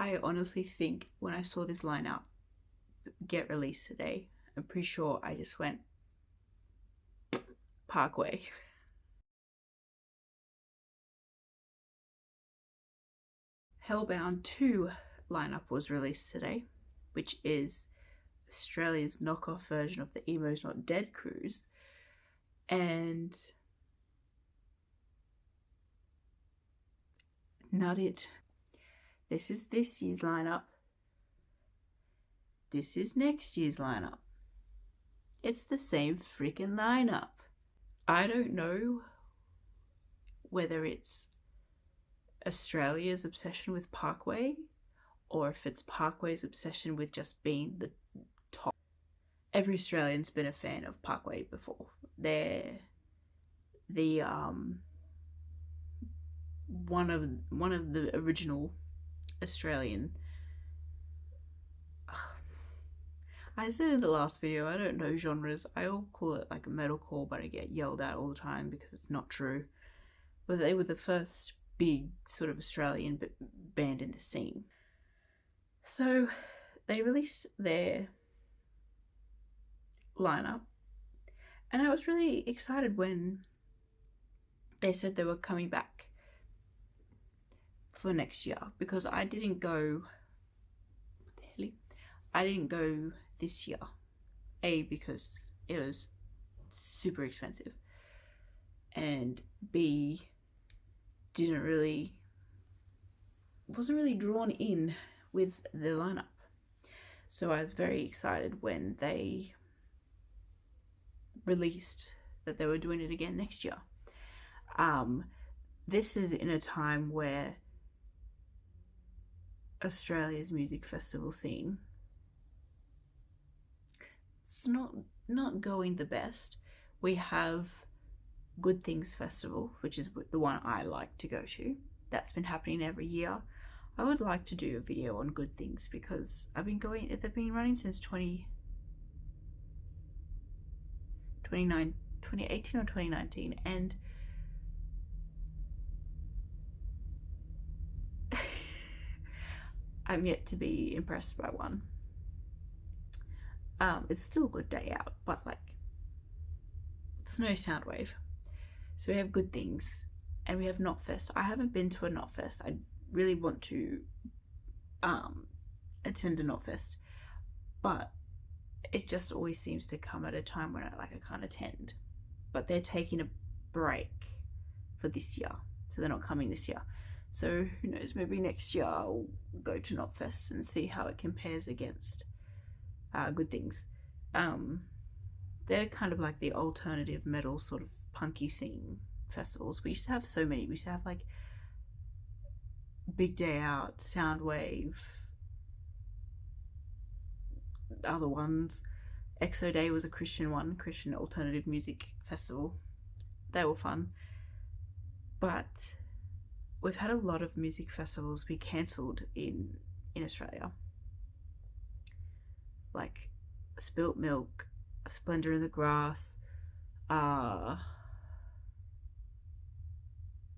I honestly think when I saw this lineup get released today, I'm pretty sure I just went Parkway. Hellbound 2 lineup was released today, which is Australia's knockoff version of the Emo's Not Dead cruise. And not it. This is this year's lineup. This is next year's lineup. It's the same freaking lineup. I don't know whether it's Australia's obsession with Parkway or if it's Parkway's obsession with just being the top. Every Australian's been a fan of Parkway before. They're the one of the original Australian. I said in the last video, I don't know genres. I all call it like a metalcore, but I get yelled at all the time because it's not true. But they were the first big sort of Australian band in the scene. So they released their lineup, and I was really excited when they said they were coming back for next year, because I didn't go this year. A, because it was super expensive, and B, wasn't really drawn in with the lineup. So I was very excited when they released that they were doing it again next year. This is in a time where Australia's music festival scene, it's not going the best. We have Good Things Festival, which is the one I like to go to. That's been happening every year. I would like to do a video on Good Things because they've been running since 2018 or 2019, and I'm yet to be impressed by one. It's still a good day out, but like, it's no Soundwave. So we have Good Things, and we have Knotfest. I haven't been to a Knotfest. I really want to attend a Knotfest, but it just always seems to come at a time when I can't attend. But they're taking a break for this year, so they're not coming this year. So who knows, maybe next year I'll go to Knotfest and see how it compares against Good Things. They're kind of like the alternative metal sort of punky scene festivals. We used to have so many. We used to have like Big Day Out, Soundwave, other ones. Exo Day was a Christian alternative music festival. They were fun. But we've had a lot of music festivals be cancelled in Australia. Like Spilt Milk, Splendor in the Grass,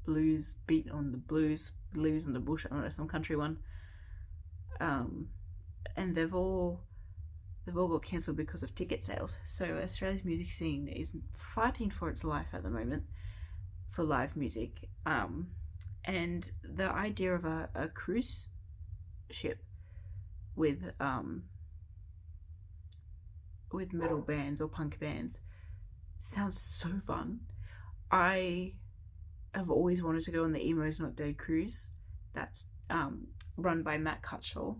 Blues Beat on the Blues on the Bush, I don't know, some country one. And they've all got cancelled because of ticket sales. So Australia's music scene is fighting for its life at the moment for live music. And the idea of a cruise ship with metal bands or punk bands sounds so fun. I have always wanted to go on the Emo's Not Dead cruise. That's run by Matt Cutshall.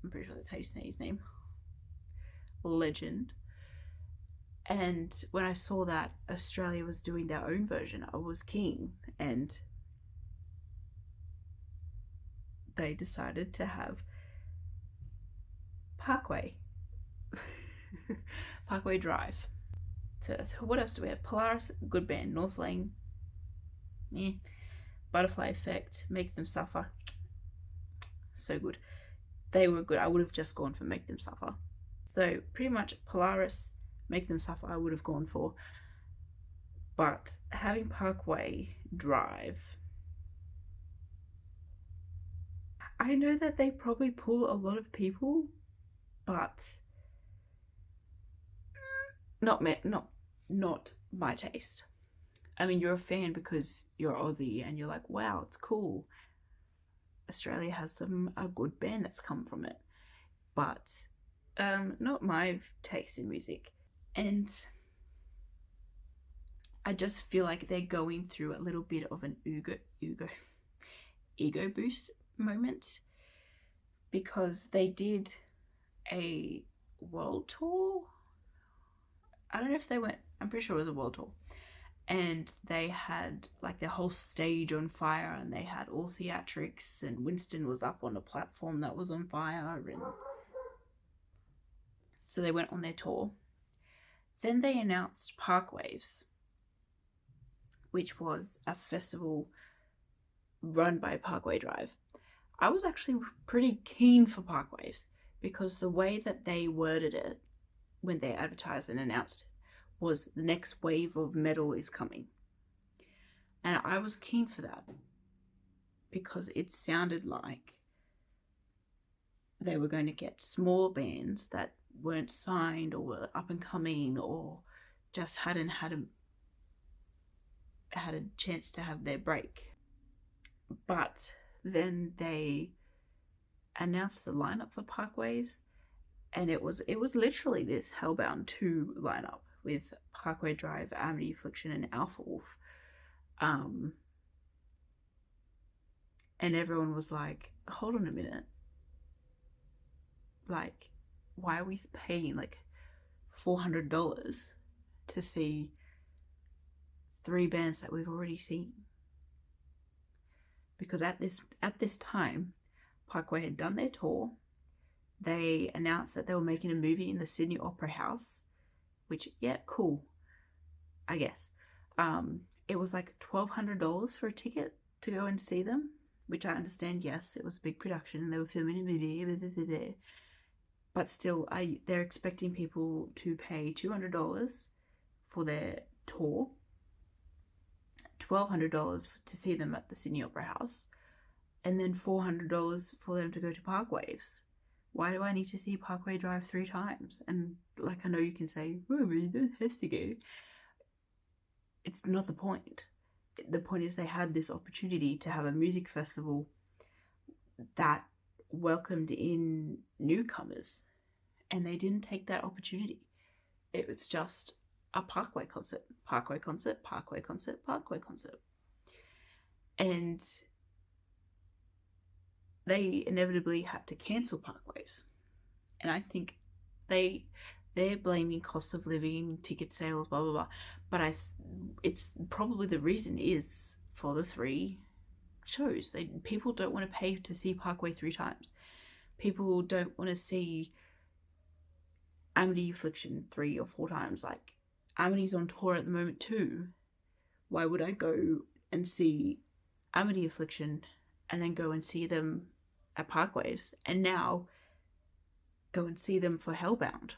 I'm pretty sure that's how you say his name. Legend. And when I saw that Australia was doing their own version, I was keen, and they decided to have Parkway Drive. So what else do we have? Polaris, good band. North Lane, Butterfly Effect, Make Them Suffer, so good. They were good. I would have just gone for Make Them Suffer. So pretty much Polaris, Make Them Suffer I would have gone for. But having Parkway Drive, I know that they probably pull a lot of people, but not my taste. I mean, you're a fan because you're Aussie and you're like, wow, it's cool. Australia has a good band that's come from it, but not my taste in music. And I just feel like they're going through a little bit of an ego boost moment, because they did a world tour. I don't know if they went, I'm pretty sure it was a world tour. And they had like their whole stage on fire, and they had all theatrics, and Winston was up on a platform that was on fire. And so they went on their tour. Then they announced Parkwaves, which was a festival run by Parkway Drive. I was actually pretty keen for Parkwaves because the way that they worded it when they advertised and announced it was the next wave of metal is coming. And I was keen for that because it sounded like they were going to get small bands that weren't signed or were up and coming or just hadn't had a chance to have their break. But then they announced the lineup for Parkwaves, and it was literally this Hellbound 2 lineup with Parkway Drive, Amity Affliction, and Alpha Wolf. And everyone was like, hold on a minute. Like, why are we paying like $400 to see 3 bands that we've already seen? Because at this time, Parkway had done their tour. They announced that they were making a movie in the Sydney Opera House, which, yeah, cool, I guess. It was like $1,200 for a ticket to go and see them, which I understand, yes, it was a big production and they were filming a movie, but still, they're expecting people to pay $200 for their tour, $1,200 to see them at the Sydney Opera House, and then $400 for them to go to Parkwaves. Why do I need to see Parkway Drive 3 times? And like, I know you can say, oh, but you don't have to go. It's not the point. The point is they had this opportunity to have a music festival that welcomed in newcomers, and they didn't take that opportunity. It was just a Parkway concert, Parkway concert, Parkway concert, Parkway concert. And they inevitably had to cancel Parkwaves. And I think they're blaming cost of living, ticket sales, blah, blah, blah. But it's probably the reason is for the 3 shows. People don't want to pay to see Parkway 3 times. People don't want to see Amity Affliction 3 or 4 times. Like, Amity's on tour at the moment too. Why would I go and see Amity Affliction and then go and see them at Parkwaves and now go and see them for Hellbound?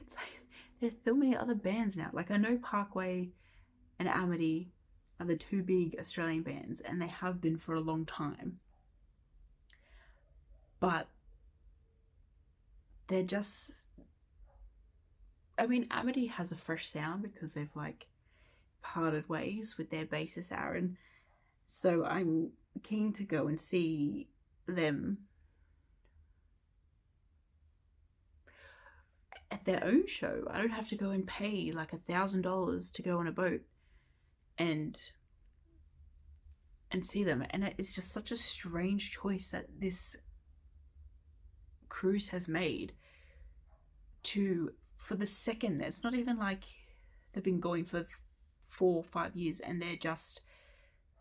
It's like, there's so many other bands now. Like, I know Parkway and Amity are the 2 big Australian bands, and they have been for a long time. But they're just, I mean, Amity has a fresh sound because they've like parted ways with their bassist Aaron. So I'm keen to go and see them at their own show. I don't have to go and pay like $1,000 to go on a boat and see them. And it's just such a strange choice that this cruise has made for the second. It's not even like they've been going for 4 or 5 years and they're just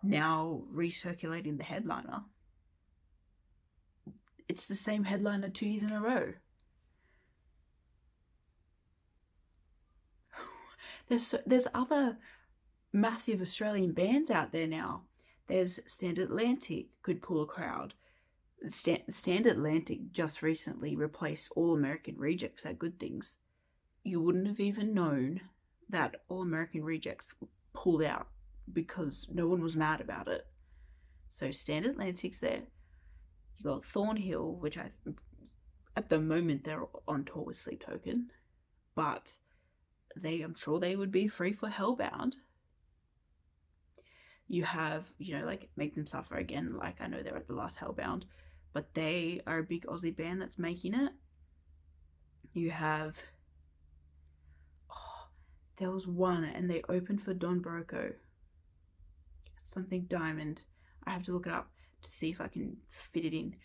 now recirculating the headliner. It's the same headliner 2 years in a row. There's other massive Australian bands out there now. There's Standard Atlantic, could pull a crowd. Standard Atlantic just recently replaced All American Rejects at Good Things. You wouldn't have even known that All American Rejects pulled out because no one was mad about it. So Standard Atlantic's there. You got Thornhill, which at the moment they're on tour with Sleep Token, but I'm sure they would be free for Hellbound. You have, like Make Them Suffer again. Like, I know they're at the last Hellbound, but they are a big Aussie band that's making it. You have, there was one, and they opened for Don Broco. Something Diamond. I have to look it up to see if I can fit it in.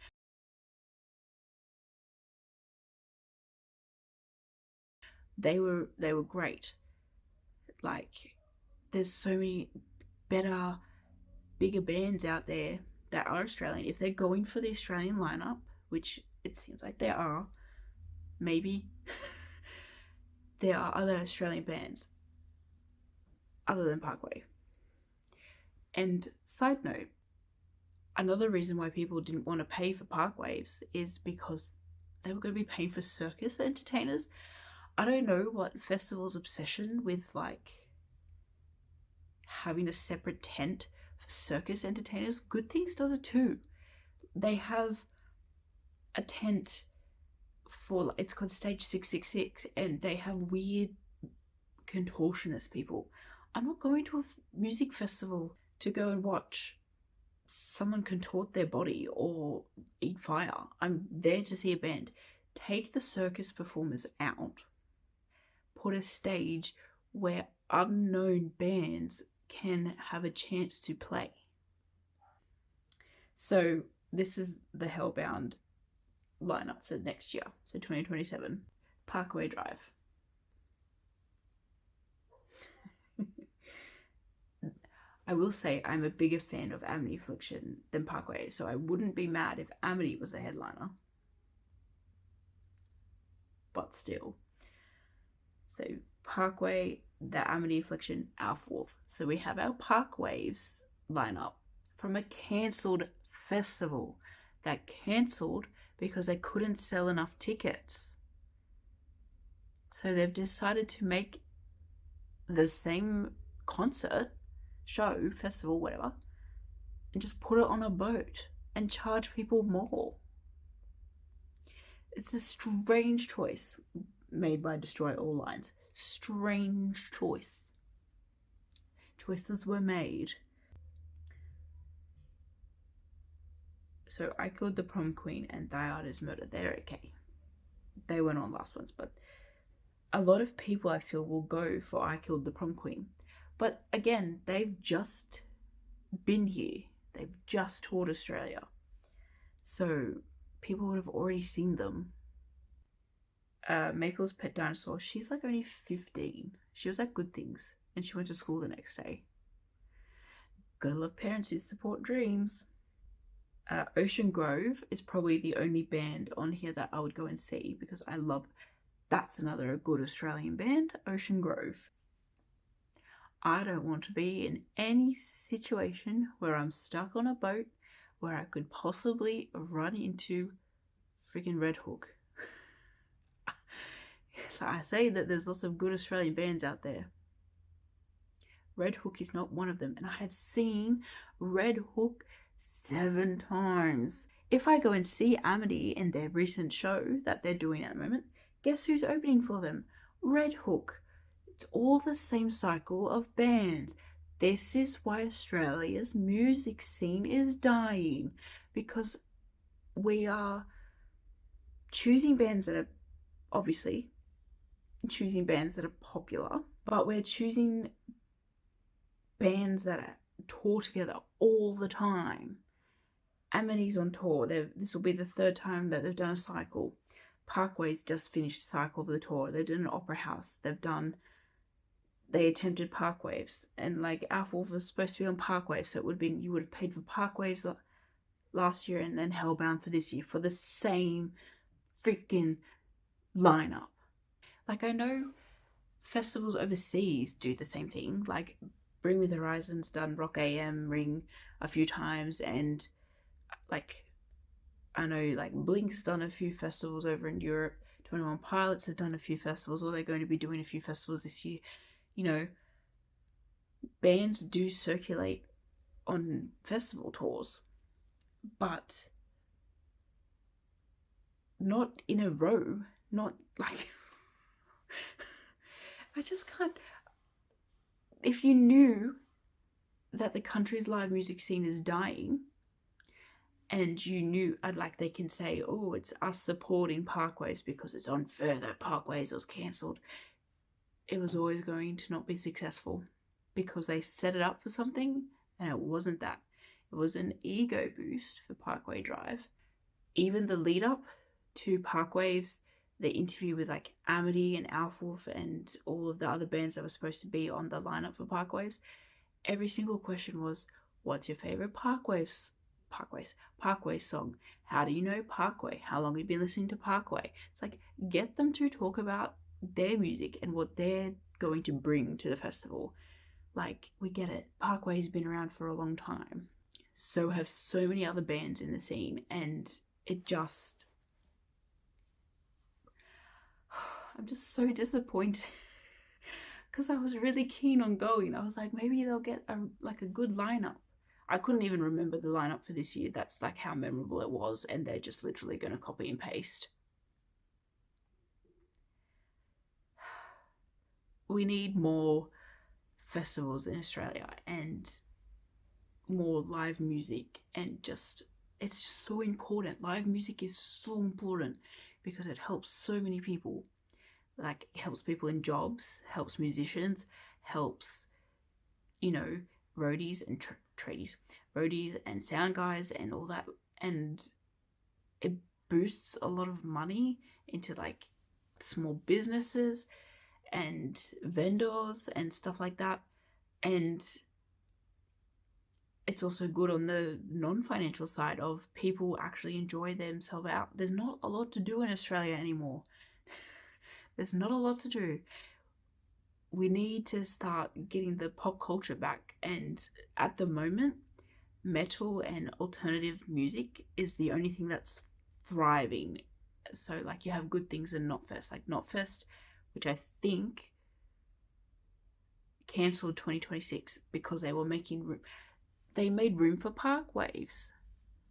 They were great. Like, there's so many better, bigger bands out there that are Australian. If they're going for the Australian lineup, which it seems like they are, maybe there are other Australian bands other than Parkway. And side note, another reason why people didn't want to pay for Parkwaves is because they were going to be paying for circus entertainers. I don't know what festival's obsession with like having a separate tent for circus entertainers. Good Things does it too. They have a tent for, it's called Stage 666, and they have weird contortionist people. I'm not going to a music festival to go and watch someone contort their body or eat fire. I'm there to see a band. Take the circus performers out. Put a stage where unknown bands can have a chance to play. So this is the Hellbound lineup for next year, so 2027. Parkway Drive. I will say I'm a bigger fan of Amity Affliction than Parkway, so I wouldn't be mad if Amity was a headliner. But still. So Parkway, the Amity Affliction, Alpha Wolf. So we have our Parkwaves lineup from a cancelled festival that cancelled because they couldn't sell enough tickets. So they've decided to make the same concert, show, festival, whatever, and just put it on a boat and charge people more. It's a strange choice made by Destroy All Lines. Strange choice. Choices were made. So I Killed the Prom Queen and Thy Art Is Murder. They're okay. They weren't on last ones, but a lot of people I feel will go for I Killed the Prom Queen. But again, they've just been here. They've just toured Australia. So people would have already seen them. Maple's Pet Dinosaur, she's like only 15. She was at Good Things and she went to school the next day. Gotta love parents who support dreams. Ocean Grove is probably the only band on here that I would go and see because I love, that's another good Australian band, Ocean Grove. I don't want to be in any situation where I'm stuck on a boat where I could possibly run into freaking Red Hook. So I say that there's lots of good Australian bands out there. Red Hook is not one of them, and I have seen Red Hook 7 times. If I go and see Amity in their recent show that they're doing at the moment, guess who's opening for them? Red Hook. It's all the same cycle of bands. This is why Australia's music scene is dying, because we are choosing bands that are obviously choosing bands that are popular, but we're choosing bands that tour together all the time. Amity's on tour. This will be the 3rd time that they've done a cycle. Parkway's just finished a cycle of the tour. They did an opera house. They attempted Parkwaves, and like Alpha Wolf was supposed to be on Parkwaves, so it would have been, you would have paid for Parkwaves last year and then Hellbound for this year for the same freaking lineup. Like, I know festivals overseas do the same thing. Like Bring Me the Horizon's done Rock AM Ring a few times, and like I know like Blink's done a few festivals over in Europe. 21 Pilots have done a few festivals, or they're going to be doing a few festivals this year. You know, bands do circulate on festival tours, but not in a row, not like I just can't. If you knew that the country's live music scene is dying, and you knew, like, they can say, oh, it's us supporting Parkways because it's on further Parkways, it was cancelled, it was always going to not be successful because they set it up for something and it wasn't that. It was an ego boost for Parkway Drive. Even the lead up to Parkwaves, the interview with like Amity and Alfwolf and all of the other bands that were supposed to be on the lineup for Parkwaves, every single question was, what's your favorite Parkway song? How do you know Parkway? How long have you been listening to Parkway? It's like, get them to talk about their music and what they're going to bring to the festival. Like, we get it. Parkway's been around for a long time. So have so many other bands in the scene, and it just... I'm just so disappointed because I was really keen on going. I was like, maybe they'll get a good lineup. I couldn't even remember the lineup for this year. That's like how memorable it was, and they're just literally going to copy and paste. We need more festivals in Australia and more live music, and just, it's just so important. Live music is so important because it helps so many people. Like, it helps people in jobs, helps musicians, helps, you know, roadies and roadies and sound guys and all that, and it boosts a lot of money into like small businesses and vendors and stuff like that. And it's also good on the non-financial side of people actually enjoy themselves out. There's not a lot to do in Australia anymore. There's not a lot to do. We need to start getting the pop culture back, and at the moment, metal and alternative music is the only thing that's thriving. So like, you have good things in Knotfest, like Knotfest, which I think cancelled 2026 because they were making room. They made room for Parkwaves.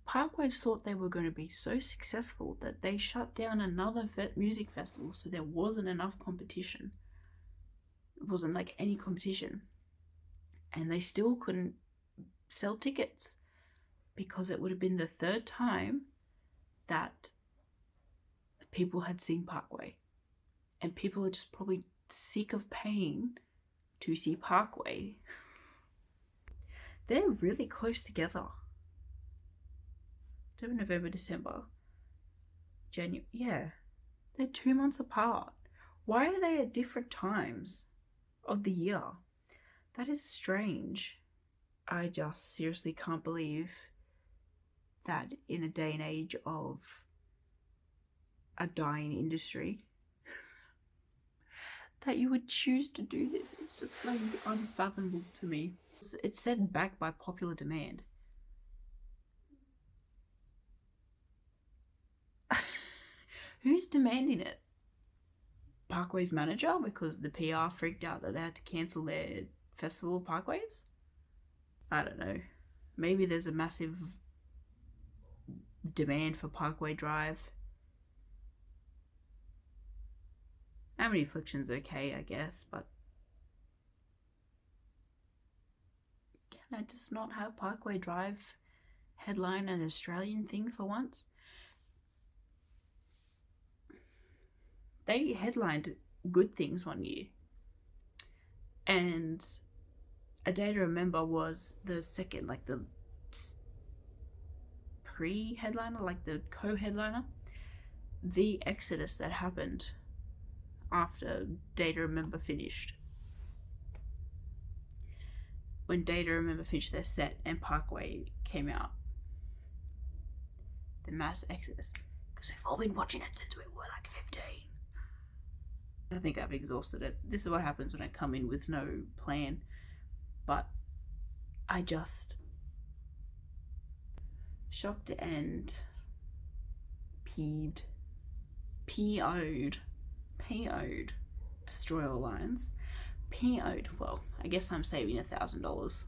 Parkwaves thought they were going to be so successful that they shut down another music festival, so there wasn't enough competition. It wasn't like any competition. And they still couldn't sell tickets because it would have been the third time that people had seen Parkway. And people are just probably sick of paying to see Parkway. They're really close together. November, December, January. Yeah, they're 2 months apart. Why are they at different times of the year? That is strange. I just seriously can't believe that in a day and age of a dying industry that you would choose to do this. It's just like unfathomable to me. It's set back by popular demand. Who's demanding it? Parkway's manager, because the PR freaked out that they had to cancel their festival Parkwaves? I don't know. Maybe there's a massive demand for Parkway Drive. Amity Affliction's okay, I guess, but can I just not have Parkway Drive headline an Australian thing for once? They headlined good things one year, and A Day to Remember was the second, like the pre-headliner, like the co-headliner. The exodus that happened after Day to Remember finished. When Day to Remember finished their set and Parkway came out. The mass exodus. Because we've all been watching it since we were like 15. I think I've exhausted it. This is what happens when I come in with no plan. But I just... shocked and peeved. PO'd. Destroy All Lines. PO'd. Well, I guess I'm saving $1,000